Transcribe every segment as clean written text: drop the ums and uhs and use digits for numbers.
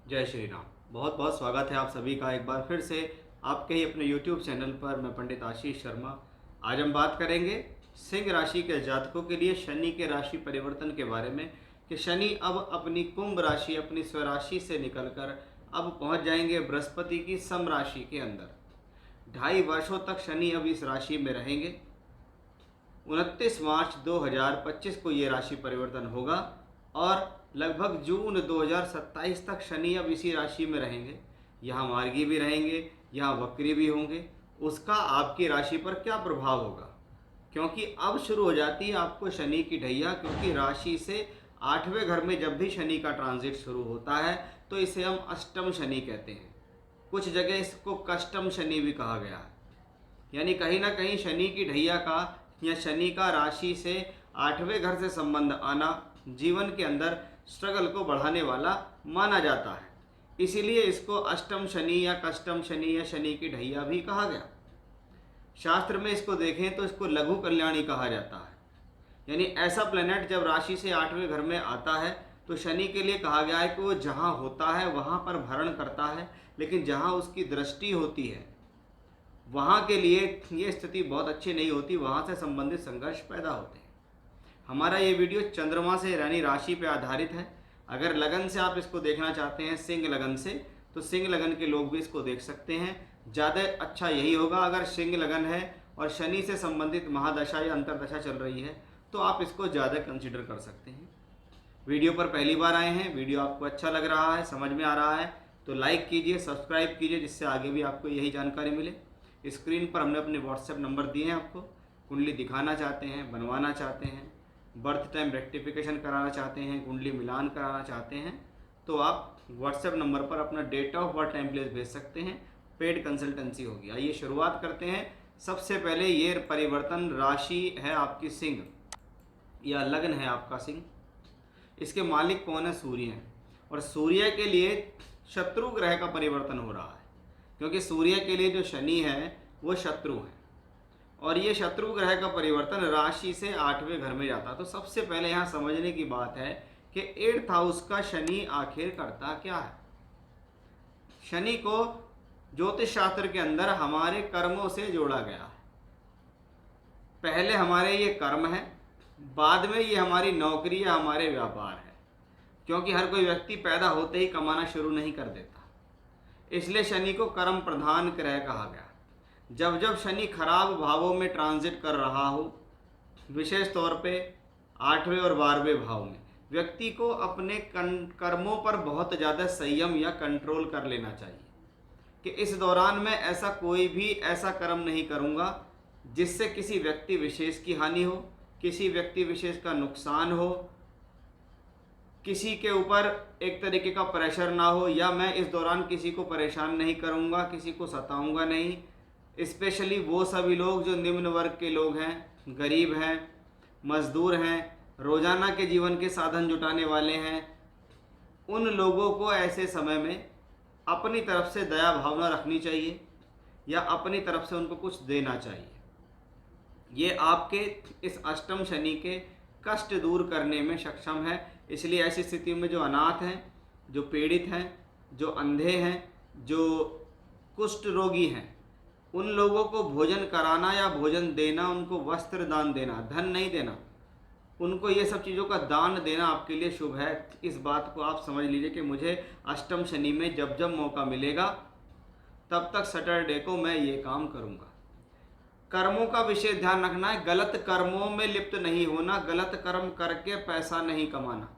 जय श्री राम। बहुत बहुत स्वागत है आप सभी का एक बार फिर से आपके ही अपने YouTube चैनल पर। मैं पंडित आशीष शर्मा। आज हम बात करेंगे सिंह राशि के जातकों के लिए शनि के राशि परिवर्तन के बारे में कि शनि अब अपनी कुंभ राशि, अपनी स्वराशि से निकलकर अब पहुंच जाएंगे बृहस्पति की सम राशि के अंदर। 2.5 वर्षों तक शनि अब इस राशि में रहेंगे। 29 मार्च 2025 को ये राशि परिवर्तन होगा और लगभग जून 2027 तक शनि अब इसी राशि में रहेंगे। यहाँ मार्गी भी रहेंगे, यहाँ वक्री भी होंगे। उसका आपकी राशि पर क्या प्रभाव होगा, क्योंकि अब शुरू हो जाती है आपको शनि की ढैया। क्योंकि राशि से 8वें घर में जब भी शनि का ट्रांजिट शुरू होता है तो इसे हम अष्टम शनि कहते हैं। कुछ जगह इसको कष्टम शनि भी कहा गया है। यानी कहीं ना कहीं शनि की ढैया का या शनि का राशि से 8वें घर से संबंध आना जीवन के अंदर स्ट्रगल को बढ़ाने वाला माना जाता है। इसीलिए इसको अष्टम शनि या कष्टम शनि या शनि की ढैया भी कहा गया। शास्त्र में इसको देखें तो इसको लघु कल्याणी कहा जाता है। यानी ऐसा प्लेनेट जब राशि से 8वें घर में आता है तो शनि के लिए कहा गया है कि वो जहाँ होता है वहाँ पर भरण करता है, लेकिन जहाँ उसकी दृष्टि होती है वहाँ के लिए ये स्थिति बहुत अच्छी नहीं होती, वहाँ से संबंधित संघर्ष पैदा होते हैं। हमारा ये वीडियो चंद्रमा से यानी राशि पे आधारित है। अगर लगन से आप इसको देखना चाहते हैं, सिंह लगन से, तो सिंह लगन के लोग भी इसको देख सकते हैं। ज़्यादा अच्छा यही होगा अगर सिंह लगन है और शनि से संबंधित महादशा या अंतरदशा चल रही है तो आप इसको ज़्यादा कंसिडर कर सकते हैं। वीडियो पर पहली बार आए हैं, वीडियो आपको अच्छा लग रहा है, समझ में आ रहा है तो लाइक कीजिए, सब्सक्राइब कीजिए, जिससे आगे भी आपको यही जानकारी मिले। स्क्रीन पर हमने अपने व्हाट्सएप नंबर दिए हैं आपको। कुंडली दिखाना चाहते हैं, बनवाना चाहते हैं, बर्थ टाइम रेक्टिफिकेशन कराना चाहते हैं, कुंडली मिलान कराना चाहते हैं तो आप व्हाट्सएप नंबर पर अपना date of birth time place भेज सकते हैं। पेड कंसल्टेंसी होगी। आइए शुरुआत करते हैं। सबसे पहले ये परिवर्तन राशि है आपकी सिंह या लग्न है आपका सिंह। इसके मालिक कौन है? सूर्य हैं। और सूर्य के लिए शत्रु ग्रह का परिवर्तन हो रहा है, क्योंकि सूर्य के लिए जो शनि है वो शत्रु है और ये शत्रु ग्रह का परिवर्तन राशि से 8वें घर में जाता है। तो सबसे पहले यहाँ समझने की बात है कि 8th हाउस का शनि आखिर करता क्या है। शनि को ज्योतिष शास्त्र के अंदर हमारे कर्मों से जोड़ा गया है। पहले हमारे ये कर्म है, बाद में ये हमारी नौकरी या हमारे व्यापार है। क्योंकि हर कोई व्यक्ति पैदा होते ही कमाना शुरू नहीं कर देता, इसलिए शनि को कर्म प्रधान ग्रह कहा गया। जब जब शनि खराब भावों में ट्रांजिट कर रहा हो, विशेष तौर पे 8वें और 12वें भाव में, व्यक्ति को अपने कर्मों पर बहुत ज़्यादा संयम या कंट्रोल कर लेना चाहिए कि इस दौरान मैं ऐसा कोई भी ऐसा कर्म नहीं करूँगा जिससे किसी व्यक्ति विशेष की हानि हो, किसी व्यक्ति विशेष का नुकसान हो, किसी के ऊपर एक तरीके का प्रेशर ना हो, या मैं इस दौरान किसी को परेशान नहीं करूँगा, किसी को सताऊँगा नहीं। स्पेशली वो सभी लोग जो निम्न वर्ग के लोग हैं, गरीब हैं, मजदूर हैं, रोज़ाना के जीवन के साधन जुटाने वाले हैं, उन लोगों को ऐसे समय में अपनी तरफ से दया भावना रखनी चाहिए या अपनी तरफ से उनको कुछ देना चाहिए। ये आपके इस अष्टम शनि के कष्ट दूर करने में सक्षम है। इसलिए ऐसी स्थिति में जो अनाथ हैं, जो पीड़ित हैं, जो अंधे हैं, जो कुष्ठ रोगी हैं, उन लोगों को भोजन कराना या भोजन देना, उनको वस्त्र दान देना, धन नहीं देना, उनको ये सब चीज़ों का दान देना आपके लिए शुभ है। इस बात को आप समझ लीजिए कि मुझे अष्टम शनि में जब जब मौका मिलेगा तब तक सैटरडे को मैं ये काम करूँगा। कर्मों का विशेष ध्यान रखना है, गलत कर्मों में लिप्त नहीं होना, गलत कर्म करके पैसा नहीं कमाना,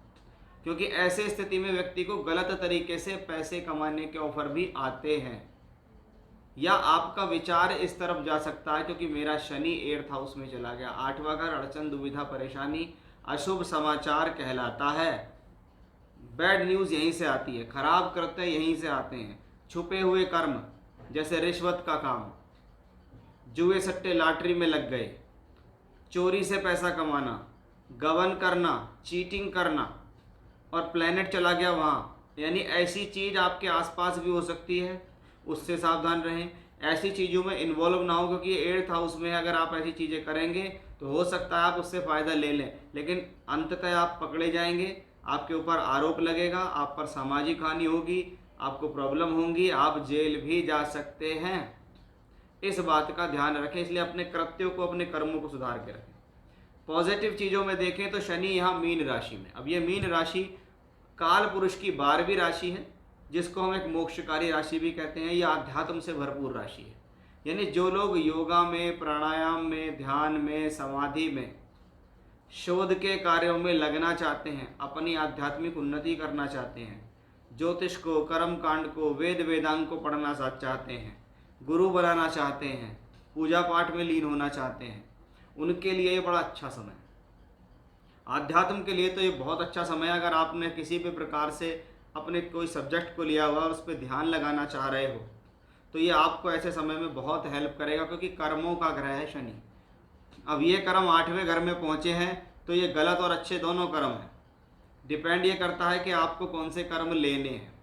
क्योंकि ऐसे स्थिति में व्यक्ति को गलत तरीके से पैसे कमाने के ऑफर भी आते हैं या आपका विचार इस तरफ जा सकता है। क्योंकि मेरा शनि 8th हाउस में चला गया। 8वां घर अड़चन, दुविधा, परेशानी, अशुभ समाचार कहलाता है। बैड न्यूज़ यहीं से आती है, खराब करते यहीं से आते हैं। छुपे हुए कर्म जैसे रिश्वत का काम, जुए सट्टे लॉटरी में लग गए, चोरी से पैसा कमाना, गबन करना, चीटिंग करना और प्लेनेट चला गया वहाँ, यानी ऐसी चीज़ आपके आसपास भी हो सकती है, उससे सावधान रहें। ऐसी चीज़ों में इन्वॉल्व ना हो, क्योंकि 8th हाउस में अगर आप ऐसी चीज़ें करेंगे तो हो सकता है आप उससे फ़ायदा ले लें, लेकिन अंततः आप पकड़े जाएंगे, आपके ऊपर आरोप लगेगा, आप पर सामाजिक हानि होगी, आपको प्रॉब्लम होंगी, आप जेल भी जा सकते हैं। इस बात का ध्यान रखें, इसलिए अपने कृत्यों को, अपने कर्मों को सुधार के रखें। पॉजिटिव चीज़ों में देखें तो शनि यहाँ मीन राशि में, अब ये मीन राशि काल पुरुष की 12वीं राशि है, जिसको हम एक मोक्षकारी राशि भी कहते हैं। यह अध्यात्म से भरपूर राशि है। यानी जो लोग योगा में, प्राणायाम में, ध्यान में, समाधि में, शोध के कार्यों में लगना चाहते हैं, अपनी आध्यात्मिक उन्नति करना चाहते हैं, ज्योतिष को, कर्म कांड को, वेद वेदांग को पढ़ना चाहते हैं, गुरु बनाना चाहते हैं, पूजा पाठ में लीन होना चाहते हैं, उनके लिए ये बड़ा अच्छा समय है। आध्यात्म के लिए तो ये बहुत अच्छा समय है। अगर आपने किसी भी प्रकार से अपने कोई सब्जेक्ट को लिया हुआ और उस पर ध्यान लगाना चाह रहे हो, तो ये आपको ऐसे समय में बहुत हेल्प करेगा, क्योंकि कर्मों का ग्रह है शनि। अब ये कर्म 8वें घर में पहुँचे हैं, तो ये गलत और अच्छे दोनों कर्म हैं। डिपेंड ये करता है कि आपको कौन से कर्म लेने हैं।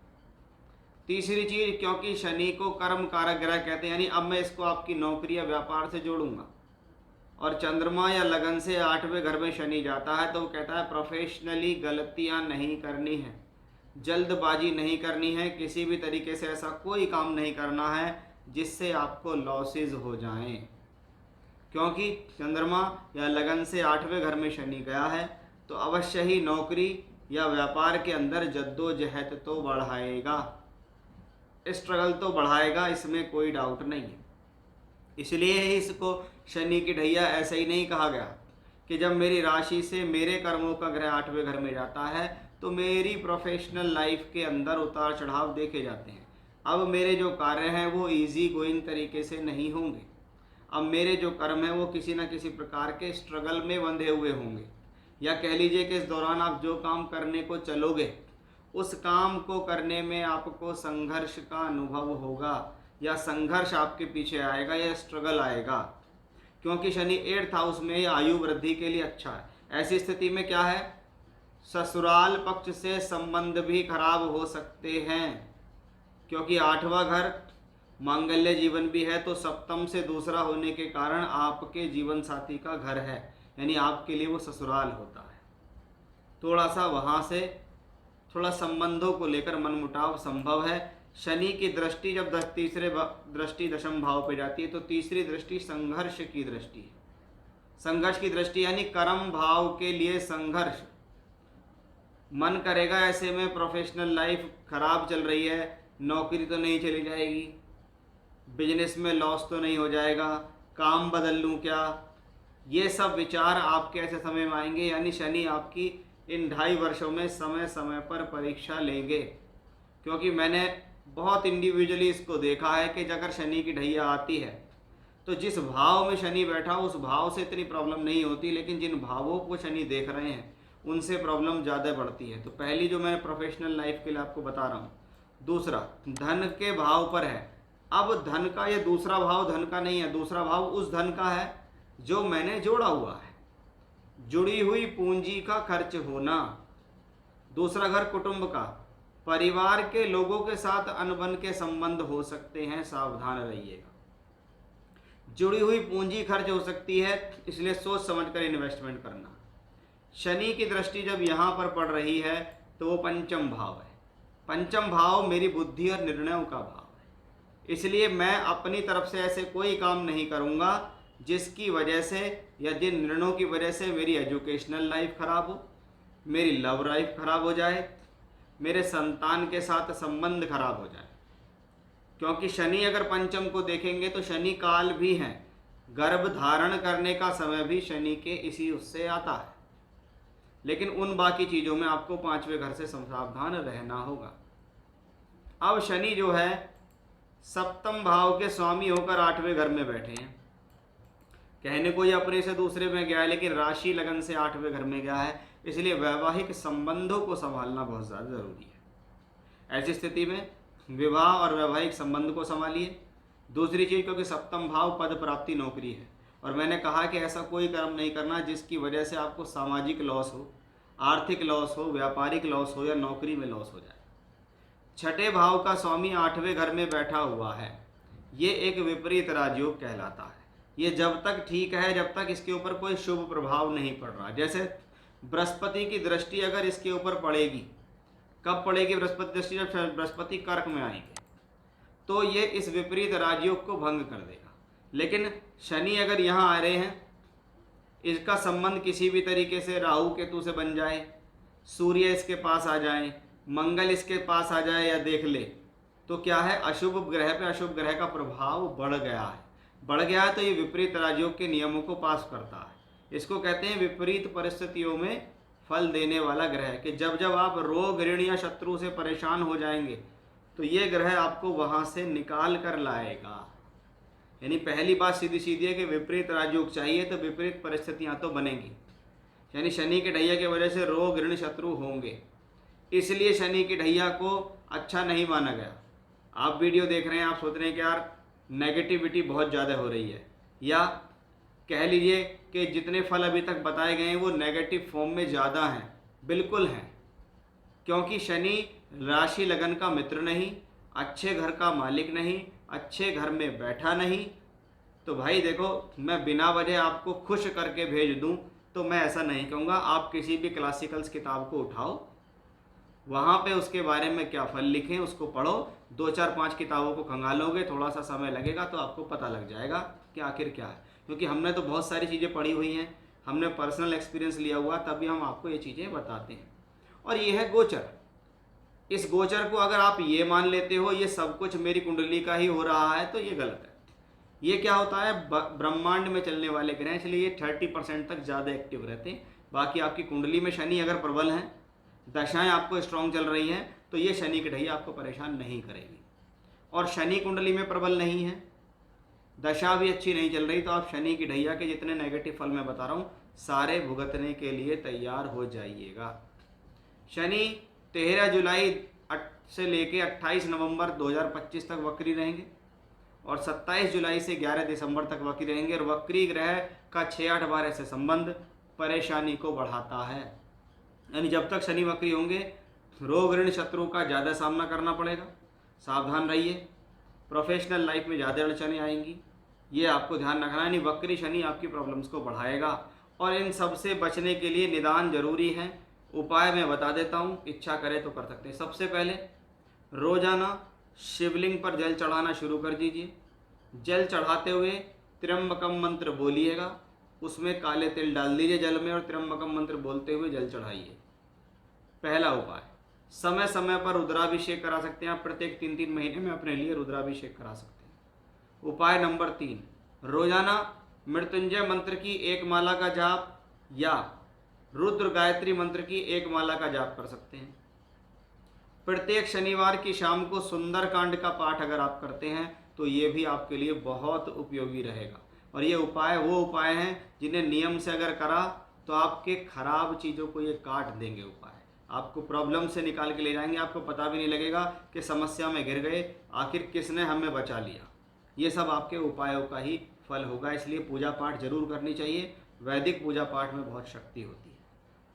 तीसरी चीज़, क्योंकि शनि को कर्म कारक ग्रह कहते हैं, यानी अब मैं इसको आपकी नौकरी या व्यापार से जोड़ूंगा। और चंद्रमा या लगन से 8वें घर में शनि जाता है, तो वो कहता है प्रोफेशनली गलतियां नहीं करनी है, जल्दबाजी नहीं करनी है, किसी भी तरीके से ऐसा कोई काम नहीं करना है जिससे आपको लॉसेस हो जाएं। क्योंकि चंद्रमा या लगन से 8वें घर में शनि गया है, तो अवश्य ही नौकरी या व्यापार के अंदर जद्दोजहद तो बढ़ाएगा, स्ट्रगल तो बढ़ाएगा, इसमें कोई डाउट नहीं है। इसलिए ही इसको शनि की ढैया ऐसे ही नहीं कहा गया कि जब मेरी राशि से मेरे कर्मों का ग्रह 8वें घर में जाता है तो मेरी प्रोफेशनल लाइफ के अंदर उतार चढ़ाव देखे जाते हैं। अब मेरे जो कार्य हैं वो इजी गोइंग तरीके से नहीं होंगे। अब मेरे जो कर्म हैं वो किसी न किसी प्रकार के स्ट्रगल में बंधे हुए होंगे, या कह लीजिए कि इस दौरान आप जो काम करने को चलोगे उस काम को करने में आपको संघर्ष का अनुभव होगा, या संघर्ष आपके पीछे आएगा, या स्ट्रगल आएगा। क्योंकि शनि 8th हाउस में आयु वृद्धि के लिए अच्छा है। ऐसी स्थिति में क्या है, ससुराल पक्ष से संबंध भी खराब हो सकते हैं, क्योंकि 8वां घर मांगल्य जीवन भी है, तो सप्तम से दूसरा होने के कारण आपके जीवन साथी का घर है, यानी आपके लिए वो ससुराल होता है। थोड़ा सा वहाँ से थोड़ा संबंधों को लेकर मनमुटाव संभव है। शनि की दृष्टि जब तीसरे दृष्टि दशम भाव पे जाती है, तो तीसरी दृष्टि संघर्ष की दृष्टि है। संघर्ष की दृष्टि यानी कर्म भाव के लिए संघर्ष। मन करेगा ऐसे में प्रोफेशनल लाइफ खराब चल रही है, नौकरी तो नहीं चली जाएगी, बिजनेस में लॉस तो नहीं हो जाएगा, काम बदल लूँ क्या, ये सब विचार आपके ऐसे समय में आएंगे। यानी शनि आपकी इन 2.5 वर्षों में समय समय पर परीक्षा लेंगे। क्योंकि मैंने बहुत इंडिविजुअली इसको देखा है कि अगर शनि की ढैया आती है तो जिस भाव में शनि बैठा उस भाव से इतनी प्रॉब्लम नहीं होती, लेकिन जिन भावों को शनि देख रहे हैं उनसे प्रॉब्लम ज़्यादा बढ़ती है। तो पहली जो मैं प्रोफेशनल लाइफ के लिए आपको बता रहा हूँ। दूसरा, धन के भाव पर है। अब धन का ये दूसरा भाव धन का नहीं है, दूसरा भाव उस धन का है जो मैंने जोड़ा हुआ है, जुड़ी हुई पूंजी का खर्च होना। दूसरा घर कुटुंब का, परिवार के लोगों के साथ अनबन के संबंध हो सकते हैं, सावधान रहिएगा। जुड़ी हुई पूंजी खर्च हो सकती है, इसलिए सोच समझकर इन्वेस्टमेंट करना। शनि की दृष्टि जब यहाँ पर पड़ रही है तो वो पंचम भाव है। पंचम भाव मेरी बुद्धि और निर्णयों का भाव है, इसलिए मैं अपनी तरफ से ऐसे कोई काम नहीं करूँगा जिसकी वजह से या जिन निर्णयों की वजह से मेरी एजुकेशनल लाइफ खराब हो, मेरी लव लाइफ खराब हो जाए, मेरे संतान के साथ संबंध खराब हो जाए। क्योंकि शनि अगर पंचम को देखेंगे तो शनि काल भी है, गर्भ धारण करने का समय भी शनि के इसी उससे आता है। लेकिन उन बाकी चीज़ों में आपको 5वें घर से सावधान रहना होगा। अब शनि जो है सप्तम भाव के स्वामी होकर 8वें घर में बैठे हैं। कहने को ये अपने से दूसरे में गया है, लेकिन राशि लगन से 8वें घर में गया है, इसलिए वैवाहिक संबंधों को संभालना बहुत ज़्यादा ज़रूरी है। ऐसी स्थिति में विवाह और वैवाहिक संबंध को संभालिए। दूसरी चीज़, क्योंकि सप्तम भाव पद प्राप्ति नौकरी है, और मैंने कहा कि ऐसा कोई कर्म नहीं करना जिसकी वजह से आपको सामाजिक लॉस हो, आर्थिक लॉस हो, व्यापारिक लॉस हो, या नौकरी में लॉस हो जाए। 6ठे भाव का स्वामी 8वें घर में बैठा हुआ है, ये एक विपरीत राजयोग कहलाता है। ये जब तक ठीक है जब तक इसके ऊपर कोई शुभ प्रभाव नहीं पड़ रहा। जैसे बृहस्पति की दृष्टि अगर इसके ऊपर पड़ेगी, कब पड़ेगी बृहस्पति दृष्टि? जब बृहस्पति कर्क में आएंगे, तो ये इस विपरीत राजयोग को भंग कर देगा। लेकिन शनि अगर यहाँ आ रहे हैं, इसका संबंध किसी भी तरीके से राहु केतु से बन जाए, सूर्य इसके पास आ जाए, मंगल इसके पास आ जाए या देख ले, तो क्या है, अशुभ ग्रह पे अशुभ ग्रह का प्रभाव बढ़ गया है। बढ़ गया है तो ये विपरीत राजयोग के नियमों को पास करता है। इसको कहते हैं विपरीत परिस्थितियों में फल देने वाला ग्रह, कि जब जब आप रोग ऋण या शत्रु से परेशान हो जाएंगे तो ये ग्रह आपको वहाँ से निकाल कर लाएगा। यानी पहली बात सीधी सीधी है कि विपरीत राजयोग चाहिए तो विपरीत परिस्थितियाँ तो बनेंगी। यानी शनि के ढैया की वजह से रोग ऋण शत्रु होंगे, इसलिए शनि की ढैया को अच्छा नहीं माना गया। आप वीडियो देख रहे हैं, आप सोच रहे हैं कि यार नेगेटिविटी बहुत ज़्यादा हो रही है, या कह लीजिए कि जितने फल अभी तक बताए गए हैं वो नेगेटिव फॉर्म में ज़्यादा हैं। बिल्कुल हैं, क्योंकि शनि राशि लगन का मित्र नहीं, अच्छे घर का मालिक नहीं, अच्छे घर में बैठा नहीं। तो भाई देखो, मैं बिना वजह आपको खुश करके भेज दूं तो मैं ऐसा नहीं कहूँगा। आप किसी भी क्लासिकल्स किताब को उठाओ, वहाँ पे उसके बारे में क्या फल लिखे उसको पढ़ो, 2-4-5 किताबों को खंगालोगे, थोड़ा सा समय लगेगा तो आपको पता लग जाएगा कि आखिर क्या है। क्योंकि हमने तो बहुत सारी चीज़ें पढ़ी हुई हैं, हमने पर्सनल एक्सपीरियंस लिया हुआ, तभी हम आपको ये चीज़ें बताते हैं। और ये है गोचर। इस गोचर को अगर आप ये मान लेते हो ये सब कुछ मेरी कुंडली का ही हो रहा है, तो ये गलत है। ये क्या होता है, ब्रह्मांड में चलने वाले ग्रह, इसलिए ये 30% तक ज़्यादा एक्टिव रहते हैं। बाकी आपकी कुंडली में शनि अगर प्रबल हैं, दशाएं आपको स्ट्रांग चल रही हैं, तो ये शनि की ढैया आपको परेशान नहीं करेगी। और शनि कुंडली में प्रबल नहीं है, दशा भी अच्छी नहीं चल रही, तो आप शनि की ढैया के जितने नेगेटिव फल मैं बता रहा हूँ सारे भुगतने के लिए तैयार हो जाइएगा। शनि 13 जुलाई से लेके 28 नवंबर 2025 तक वक्री रहेंगे, और 27 जुलाई से 11 दिसंबर तक वक्री रहेंगे। और वक्री ग्रह का 6-8 से संबंध परेशानी को बढ़ाता है। यानी जब तक शनि वक्री होंगे रोग ऋण शत्रु का ज़्यादा सामना करना पड़ेगा, सावधान रहिए। प्रोफेशनल लाइफ में ज़्यादा अड़चनें आएंगी, ये आपको ध्यान रखना है। यानी वक्री शनि आपकी प्रॉब्लम्स को बढ़ाएगा, और इन सब से बचने के लिए निदान जरूरी है। उपाय मैं बता देता हूँ, इच्छा करे तो कर सकते हैं। सबसे पहले रोजाना शिवलिंग पर जल चढ़ाना शुरू कर दीजिए। जल चढ़ाते हुए त्र्यंबकम मंत्र बोलिएगा, उसमें काले तिल डाल दीजिए जल में, और त्र्यंबकम मंत्र बोलते हुए जल चढ़ाइए। पहला उपाय। समय समय पर रुद्राभिषेक करा सकते हैं आप, प्रत्येक 3-3 महीने में अपने लिए रुद्राभिषेक करा सकते हैं। उपाय नंबर 3, रोजाना मृत्युंजय मंत्र की 1 माला का जाप या रुद्र गायत्री मंत्र की 1 माला का जाप कर सकते हैं। प्रत्येक शनिवार की शाम को सुंदरकांड का पाठ अगर आप करते हैं तो ये भी आपके लिए बहुत उपयोगी रहेगा। और ये उपाय वो उपाय हैं जिन्हें नियम से अगर करा तो आपके खराब चीज़ों को ये काट देंगे। उपाय आपको प्रॉब्लम से निकाल के ले जाएंगे, आपको पता भी नहीं लगेगा कि समस्या में घिर गए, आखिर किसने हमें बचा लिया। ये सब आपके उपायों का ही फल होगा, इसलिए पूजा पाठ जरूर करनी चाहिए। वैदिक पूजा पाठ में बहुत शक्ति होती है।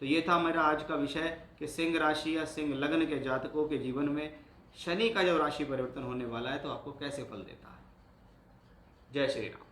तो ये था मेरा आज का विषय कि सिंह राशि या सिंह लग्न के जातकों के जीवन में शनि का जो राशि परिवर्तन होने वाला है तो आपको कैसे फल देता है। जय श्री राम।